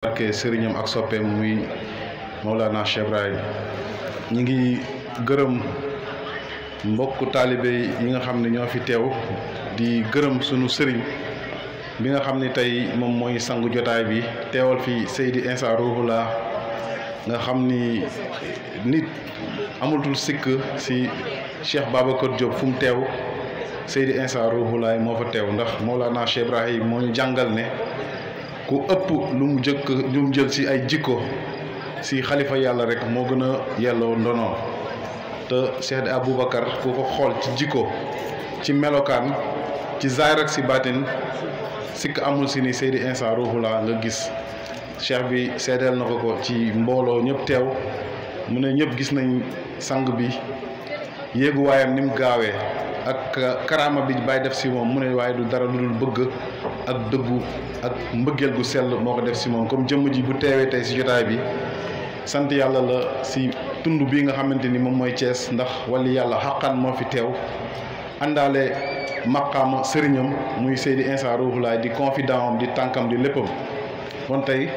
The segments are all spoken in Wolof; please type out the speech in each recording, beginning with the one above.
barke sëriñam ak soppeem muy Mawlana Cheikh Ibrahim ñi ngi gërëm mbokku taalibe yi nga xam ne ñoo fi teew di gërëm sunu sëriñ bi nga xam ne tey moom mooy sangu jotaay bi teewal fi Seydi Insa Rouhoula nga xam ni nit amatul sikk si Cheikh Babacar Diop fu mu teew Seydi Insa Rouhoula moo fa teew ndax Mawlana Cheikh Ibrahim moo ñu jàngal ne ku ëpp lu mu jël si ay jikko si xalifa yàlla rek moo gën a yelloo ndono te Cheikh Aboubacar ku ko xool ci jikko ci melokaan ci zaahir ak si baatin sikk amul si ni Seydi Insa Rouhoula nga gis cheikh bi seedeel na ko ci mbooloo ñëpp teew mu ne ñëpp gis nañ sang bi yéeguwaayam ni mu gaawee ak karaama bi bàyyi def si moom mu ne waaye du dara lu dul bëgg ak dëggu ak mbëggeel gu sell moo ko def si moom comme jëmm ji bu teewee tey si jotaay bi sant yàlla la si tund bi nga xamante ni moom mooy Thiès ndax wali yàlla xaqan moo fi teew àndaale maqaama sëriñam muy Seydi Insa Rouhoula di confident am di tànkam di léppam kon tey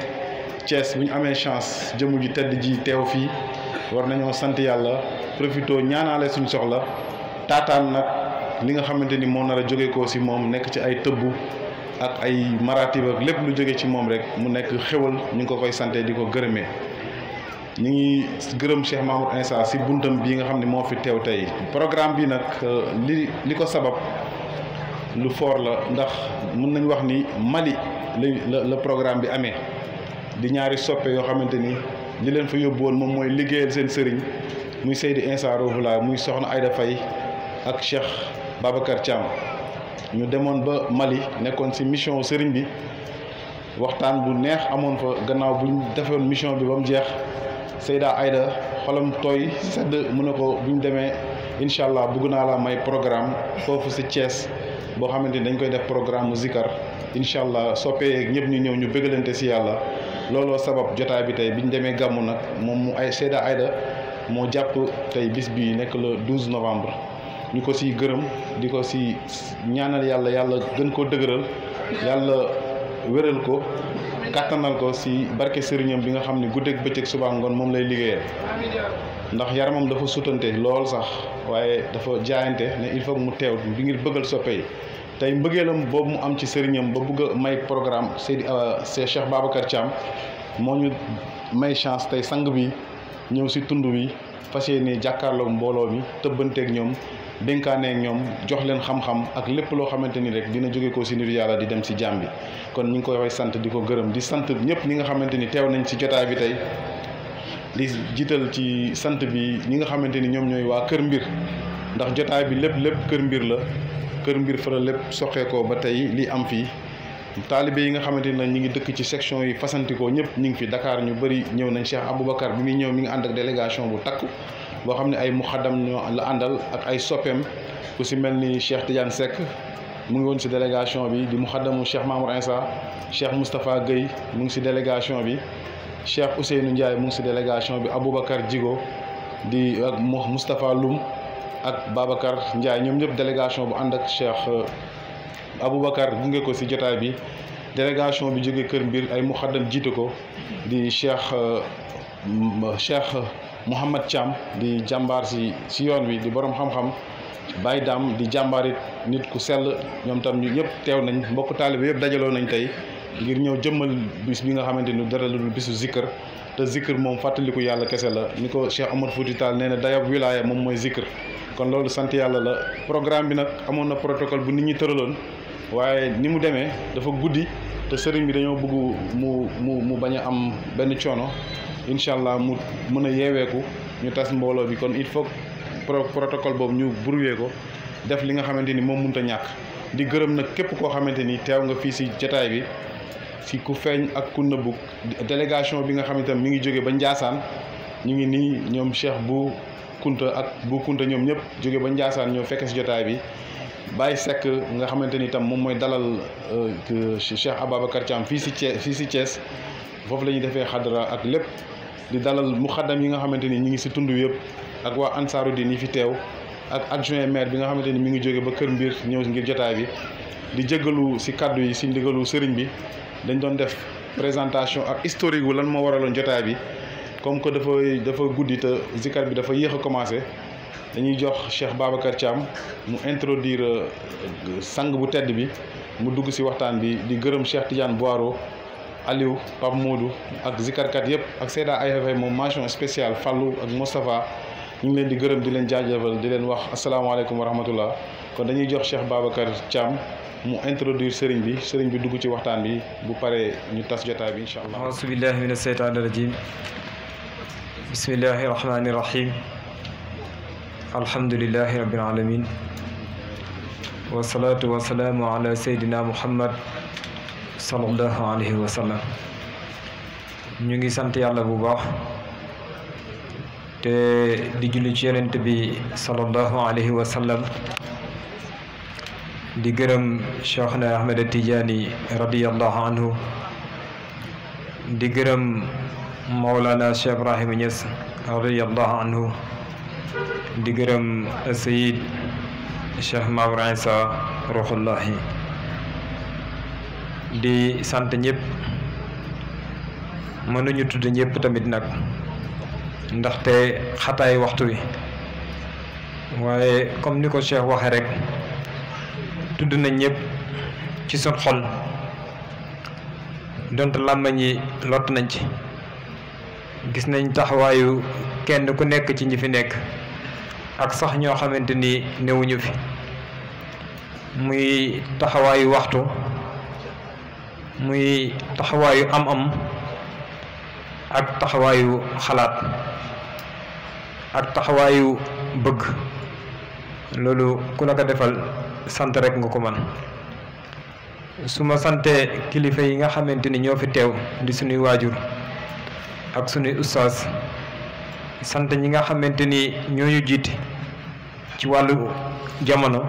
Thiès bu ñu amee chance jëmm ji tedd ji teew fii war nañoo sant yàlla profito ñaanaale suñ soxla taataan nag li nga xamante ni moo nar a jóge ko si moom nekk ci ay tëbbu ak ay maratib ak lépp lu jóge ci moom rek mu nekk xéwal ñu ngi ko koy sante di ko gërëmee ñu ngi gërëm Cheikh Mamour Insa si buntam bii nga xam ne moo fi teew tey programme bi nag li ko sabab lu fort la ndax mën nañ wax ni Mali la programme bi amee di ñaari soppe yoo xamante ni li leen fa yóbbu woon moom mooy liggéeyal seen sëriñ muy Seydi Insa Rouhoula muy soxna Aïda Faye ak Cheikh Babacar Thiam ñu demoon ba Mali nekkoon ci mission sëriñ bi waxtaan bu neex amoon fa gannaaw buñ defoon mission bi ba mu jeex Seyda Aïda xolam tooy sedd mu ne ko buñ demee incha allah bëgg naa la may programme foofu ci Thiès boo xamante ni dañ koy def programme mu zikar incha allah soppee ñëpp ñu ñëw ñu bëggalante ci yàlla looloo sabab jotaay bi tey biñ demee gàmmu nag moom mu ay Seyda Aïda moo jàpp tey bis bi nekk le 12 novembre ñu ko si gërëm di ko si ñaanal yàlla yàlla gën koo dëgëral yàlla wéral ko kàttanal ko si barke sëriñam bi nga xam ne guddeeg bëccëg suba ngoon moom lay liggéeyal ndax yaramam dafa sutante lool sax waaye dafa jaayante ne il faut mu teew bi ngir bëggal soppe yi tey mbëggeelam boobu mu am ci sëriñam ba bëgg a may programme Seydi Cheikh Babacar Thiam moo ñu may chance tey sang bi ñëw si tund wi fas yéene jàkkaarloog mbooloo mi tëbbanteeg ñoom dénkaaneeg ñoom jox leen xam-xam ak lépp loo xamante ni rek dina jóge ko si nitu yàlla di dem si jaam bi kon ñu ngi koy sant di ko gërëm di sant ñëpp ñi nga xamante ni teew nañ si jotaay bi tey di jiital ci sant bi ñi nga xamante ni ñoom ñooy waa Kër Mbir ndax jotaay bi lépp Kër Mbir la Kër Mbir fa la lépp soqeekoo ba tey li am fii taalibe yi nga xamante ni ñi ngi dëkk ci section yi fasantikoo ñëpp ñu ngi fi Dakar ñu bëri ñëw nañ Cheikh Aboubacar bi muy ñëw mi ngi ànd ak délégation bu takku boo xam ne ay muxaddam ñoo la àndal ak ay soppeem ku si mel ni Cheikh Tidiane Seck mu ngi woon si délégation bi di muxaddamu Cheikh Mamour Insa Cheikh Moustapha Guèye mu ngi si délégation bi Cheikh Ousseynou Ndiaye mu ngi si délégation bi Aboubacar Djigo di ak Moustapha Loum ak Babacar Ndiaye ñoom ñëpp délégation bu ànd ak Cheikh Aboubacar gunge ko si jotaay bi délégation bi jóge Kër Mbir ay muxaddam jiite ko di Cheikh Mouhamad Thiam di jàmbaar si yoon wi di borom xam-xam Baye Dam di jàmbaarit nit ku sell ñoom tam ñu ñëpp teew nañ mbokk taalibe yëpp dajaloo nañ tey ngir ñëw jëmmal bis bi nga xamante ni dara lu dul bisu zikr te zikr moom fàttaliku yàlla kese la ni ko Cheikh Omar Fouti Tall nee na dayab wilaaya moom mooy zikr kon loolu sant yàlla la programme bi nag amoon na protocole bu nit ñi tëraloon waaye ni mu demee dafa guddi te sëriñ bi dañoo bëgg mu bañ a am benn coono incha allah mu mën a yeeweeku ñu tas mbooloo bi kon il faut protocole boobu ñu brouillé ko def li nga xamante ni moom mënut a ñàkk di gërëm nag képp koo xamante ni teew nga fii si jotaay bi si ku feeñ ak ku nëbbu délégation bi nga xamante ni mi ngi jóge ba Ndiassane ñu ngi nii ñoom Cheikh bu Kunta ak bu Kunta ñoom ñëpp jóge ba Ndiassane ñoo fekke si jotaay bi Baye Seck nga xamante ni tam moom mooy dalal Cheikh Ababacar Thiam fii si Thiès foofu la ñuy defee xadra ak lépp di dalal muxaddam yi nga xamante ni ñi ngi si tund yëpp ak waa Ansaarud-Din yi fi teew ak adjoint maire bi nga xamante ni mi ngi jóge ba Kër Mbir ñëw ngir jotaay bi di jéggalu si kaddu yi si ndigalu sëriñ bi dañ doon def présentation ak historique wu lan moo waraloon jotaay bi comme que dafa guddi te zikar bi dafa yéex a commencé dañuy jox Cheikh Babacar Thiam mu introduire sang bu tedd bi mu dugg ci waxtaan bi di gërëm Cheikh Tidiane Boiro Aliou Pape Modou ak zikarkat yëpp ak Seyda Ayfay moom mention spéciale Fallou ak Moustapha ñu ngi leen di gërëm di leen jaajëfal di leen wax asalaamaaleykum wa rahmatullah kon dañuy jox Cheikh Babacar Thiam mu introduire sëriñ bi dugg ci waxtaan bi bu paree ñu tas jotaay bi incha allah. auzu billahi mina seytaani rajim bismillahi rahmani rahim alhamdulillahi rabbil alamin wasalaatu wasalaamu ala seydina muhammad sallallahu alayhi wa sallam. ñu ngi sant yàlla bu baax te di julli ci yonent bi sallallahu alayhi wa sallam di gërëm Cheikhna Ahmed Tidiane radiyallahu anhu di gërëm Mawlana Cheikh Ibrahima Niass radiyallahu anhu di gërëm Sayid Cheikh Maodo Issa Ruhullahi di sant ñëpp mënuñu tudd ñëpp tamit nag ndaxte xataay waxtu wi waaye comme ni ko Cheikh waxe rek tudd nañ ñëpp ci sun xol donte làmmañ yi lott nañ ci gis nañ taxawaayu kenn ku nekk ci ñi fi nekk ak sax ñoo xamante ni newuñu fi muy taxawaayu waxtu muy taxawaayu am-am ak taxawaayu xalaat ak taxawaayu bëgg loolu ku la ko defal sant rek nga ko man su ma santee kilifa yi nga xamante ni ñoo fi teew di suñuy waajur ak suñuy ustaas sant ñi nga xamante ni ñooñu jiite ci wàllu jamono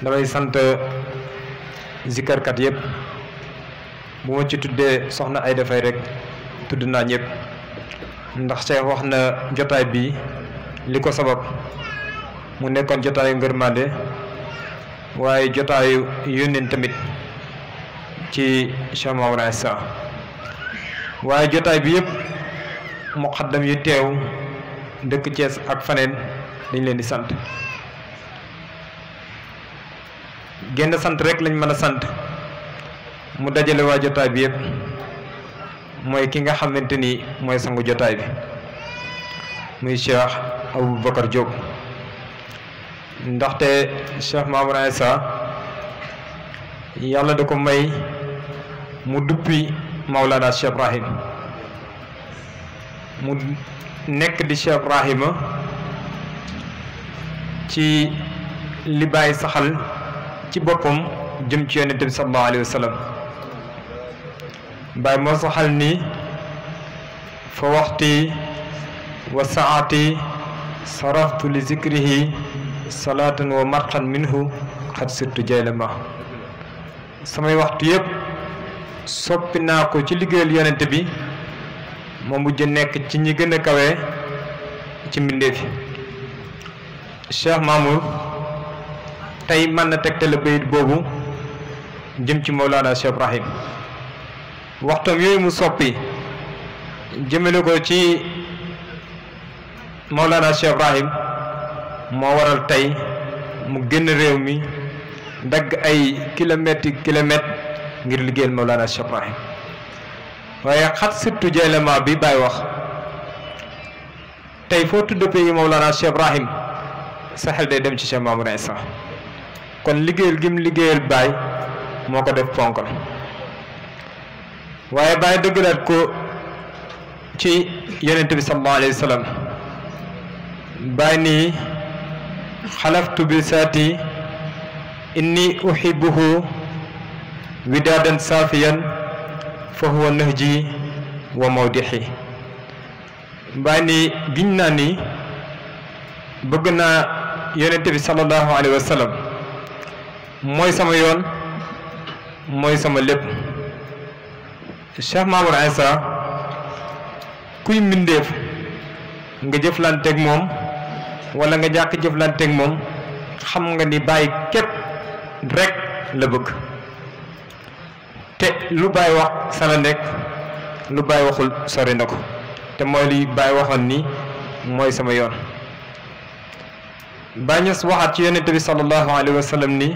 damay sant zikarkat yëpp bu ma ci tuddee soxna ay dafay rek tudd naa ñëpp ndax Cheikh wax na jotaay bi li ko sabab mu nekkoon jotaayu ngërmande waaye jotaayu yónneen tamit ci Cheikh Maodo Issa waaye jotaay bi yëpp muqaddam yi teew dëkk Thiès ak faneen dañ leen di sant genn sant rek lañ mën a sant mu dajale waa jotaay bi yëpp mooy ki nga xamante ni mooy sangu jotaay bi muy Cheikh Aboubacar Diop ndaxte Cheikh Maodo Issa yàlla da ko may mu duppi Maulana Cheikh Ibrahim mu nekk di Cheikh Ibrahima ci li bàyyi saxal ci boppam jëm ci yonent bi sallallahu alayhi wa sallam bàyyi moo saxal ni fa waxti wa saati saraftu li zikrihi salaatan wa marqan minhu xat sirtu jaylama samay waxtu yëpp soppi naa ko ci liggéeyal yonent bi moo mujj nekk ci ñi gën a kawe ci mbindeef yi Cheikh Mamour tey mën na tegtale bayit boobu jëm ci Mawlana Cheikh Ibrahim waxtoom yooyu mu soppi jëmale ko ci Mawlana Cheikh Ibrahim moo waral tey mu génn réew mi dagg ay kilomètres ngir liggéeyal Mawlana Cheikh Ibrahim waaye xat surtout jaylema bi Baye wax tey foo tudd pays Mawlana Cheikh Ibrahim sa xel day dem ci Cheikh Mamour Issa kon liggéeyal gim liggéeyal Baye moo ko def ponkal waaye Baye dëggalaat ko ci yonent bi sallallahu alayhi wa sallam Baye nii xalaftu bi saati inni uhibbuhu widaadan saafiyan fa huwa nahji wa mawdixi Baye nii giñ naa ni bëgg naa yonent bi sallallahu alayhi wa sallam mooy sama yoon mooy sama lépp Cheikh Mamour Issa kuy mbindeef nga jëflanteeg moom wala nga jàkk jëflanteeg moom xam nga ni Baye képp rek la bëgg te lu Baay wax sa la nekk lu Baay waxul sori na ko te mooy li Baay waxoon ni mooy sama yoon. Baay Ñas waxaat ci yonent bi sallallahu alayhi wa sallam ni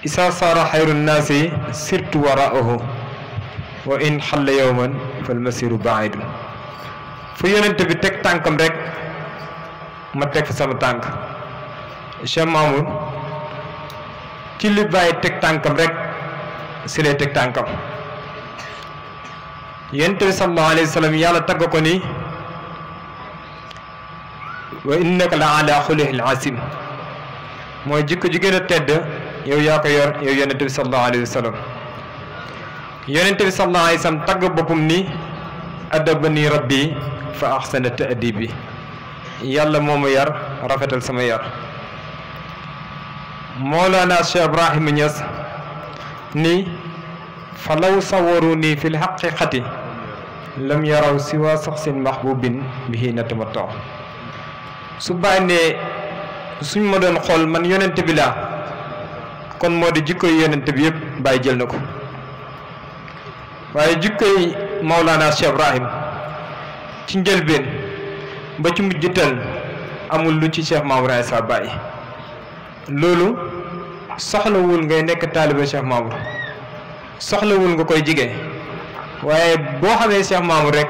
isa saara xayru nnaasi sirtu waraahu wa in xalla yowman fal masiru baidun fu yonent bi teg tànkam rek ma teg fa sama tànk. Cheikh Mamour ci li Baay teg tànkam rek si lay teg tànkam. yonent bi sallallahu alayhi wa sallam yàlla tagg ko ni wa innaka la ala xuluqil asim mooy jikko ji gën a tedd yow yaa ko yor yow yonent bi sallallahu alayhi wa sallam. yonent bi sallallahu alayhi wa sallam tagg boppam ni adabani rabbi fa ahsana ta'dibi yàlla moo ma yar rafetal sama yar. Mawlana Cheikh Ibrahima Niass ni fa law sawaru nii fi lxaqiqati lam yaraw siwa saxsin mahbubin bihi natamattaw su Baay ne suñ ma doon xool man yonent bi laa kon moo di jikkoy yonent bi yëpp Baay jël na ko waaye jikkoy Mawlana Cheikh Ibrahim ci njëlbeen ba ci mujjital amul lu ci Cheikh Mamour Insa Baye loolu soxlawul ngay nekk taaliba Cheikh Mamour soxlawul nga koy jige waaye boo xamee Cheikh Mamour rek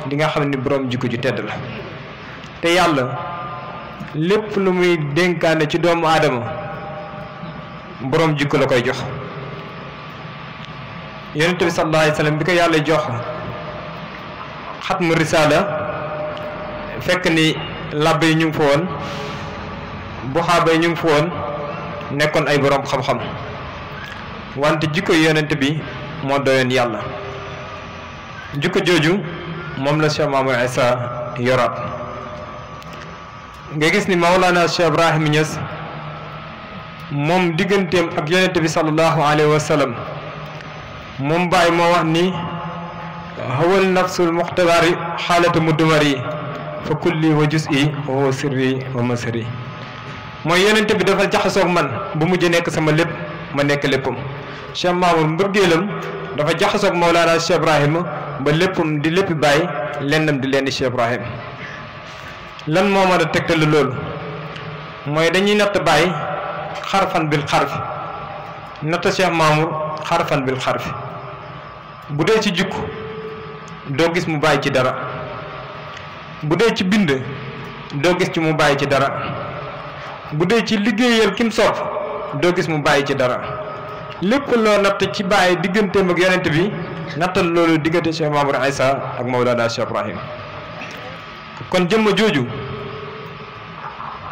di nga xam ni borom jikko ju tedd la te yàlla lépp lu muy dénkaane ci doomu aadama borom jikko la koy jox. yonent bi sallallahu alayhi wa sallam bi ko yàlla jox xatmu risaala fekk ni làbbe yi ñu ngi fa woon buxaaba yi ñu ngi fa woon nekkoon ay borom xam-xam wante jikko yonent bi moo doyoon yàlla. jikko jooju moom la Cheikh Mamour Insa yoraat nga gis ni Mawlana Cheikh Ibrahima Niass moom digganteem ak yonent bi sallallahu alayhi wa sallam moom Baay moo wax ni hawal nafsul muxtadari xaalatu mudumari fa kulli wa juz'i wa sirri wa masri mooy yonent bi dafa jaxasoog man bu mujj nekk sama lépp ma nekk léppam. Cheikh Mamour mbëggeelam dafa jaxasoog Mawlana Cheikh Ibrahima ba léppam di léppi Baay lennam di lenn Cheikh Ibrahima. lan moo mën a tegtal loolu mooy dañuy natt Baay xarfan bil xarfi natt Cheikh Mamour xarfan bil xarfi bu dee ci jikko doo gis mu bàyyi ci dara bu dee ci bind doo gis ci mu bàyyi ci dara bu dee ci liggéeyal kim sopp doo gis mu bàyyi ci dara lépp loo natt ci Baay digganteem ak yonent bi nattal loolu diggante Cheikh Mamour Insa ak Mawlana Cheikh Ibrahim. kon jëmm jooju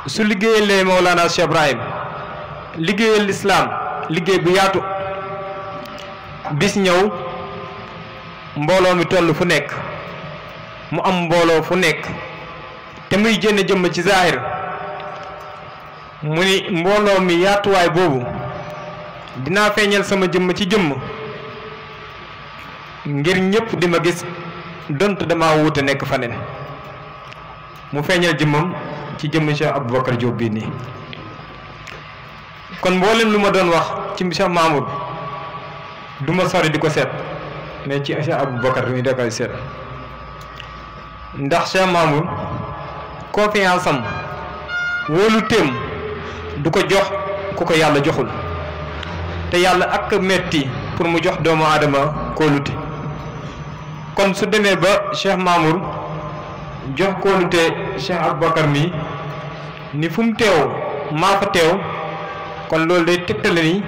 su liggéeyalee Mawlana Cheikh Ibrahim liggéeyal lislaam liggéey bu yaatu bis ñëw mbooloo mi toll fu nekk mu am mbooloo fu nekk te muy jënn jëmm ci zaahir mu ni mbooloo mi yaatuwaay boobu dinaa feeñal sama jëmm ci jëmm ngir ñëpp di ma gis dont dama wuute nekk faneen mu feeñal jëmmam ci jëmm Cheikh Aboubacar Diop bii nii. kon mboolem lu ma doon wax ci Cheikh Mamour du ma sori di ko seet mais ci Cheikh Aboubacar mi da koy seet ndax Cheikh Mamour confiance am wóolu téem du ko jox ku ko yàlla joxul te yàlla ak metti pour mu jox doomu aadama kóolute. kon su demee ba Cheikh Mamour jox kóolute Cheikh Aboubacar mi ni fu mu teew maa fa teew kon loolu day tegtale ni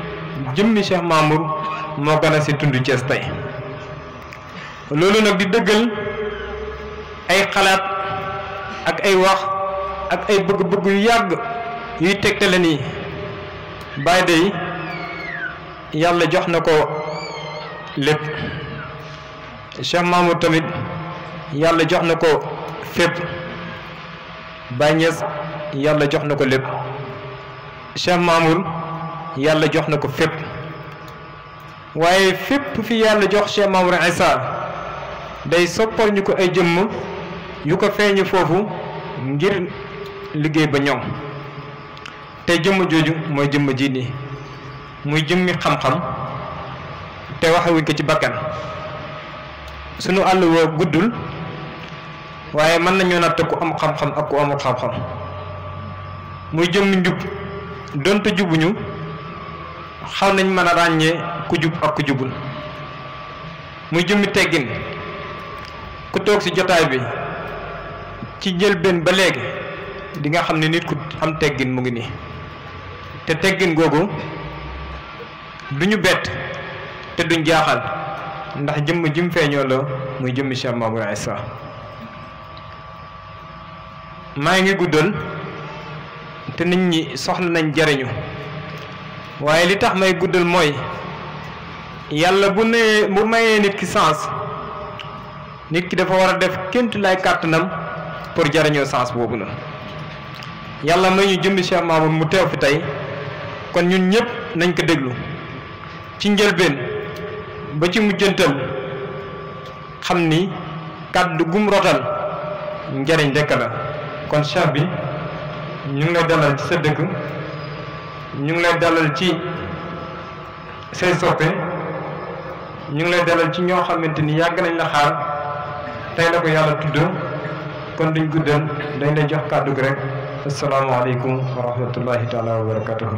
jëmmi Cheikh Mamour moo gën a si tund Cees tey. loolu nag di dëggal ay xalaat ak ay wax ak ay bëgg-bëgg yu yàgg yuy tegtale ni Baay dey yàlla jox na ko lépp Cheikh Mamour tamit yàlla jox na ko fépp Baay Ñas yàlla jox na ko lépp Cheikh Mamour yàlla jox na ko fépp waaye fépp fi yàlla jox Cheikh Mamour Insa day soppal ñu ko ay jëmm yu ko feeñu foofu ngir liggéey ba ñoŋ te jëmm jooju mooy jëmm ji nii muy jëmmi xam-xam te waxewuñ ko ci bakkan sunu àll woo guddul waaye mën nañoo natt ku am xam-xam ak ku amul xam-xam muy jëmmi njub donte jubuñu xaw nañ mën a ràññee ku jub ak ku jubul muy jëmmi teggin ku toog ci jotaay bi ci njëlbéen ba léegi di nga xam ne nit ku am teggin mu ngi nii te teggin googu duñu bett te duñ jaaxal ndax jëmm jim feeñoo la muy jëmmi Cheikh Mamour Issa maa ngi guddal te nit ñi soxla nañ jariñu waaye li tax may guddal mooy yàlla bu mayee nit ki sens nit ki dafa war a def kémtu lay kàttanam pour jariñoo sens boobu na yàlla may ñu jëmmi Cheikh Mamour mu teew fi tey kon ñun ñëpp nañ ko déglu ci njëlbeen ba ci mujjantal xam ni kàddu gum rotal njariñ rekk la kon cheikh bi ñu ngi lay dalal ci sa dëkk ñu ngi lay dalal ci say soppe ñu ngi lay dalal ci ñoo xamante ni yàgg nañ la xaar tey la ko yàlla tudd kon duñ guddal dañ lay jox kàddu gi rek asalaamaaleykum wa rahmatullahi taala wa barakatuhu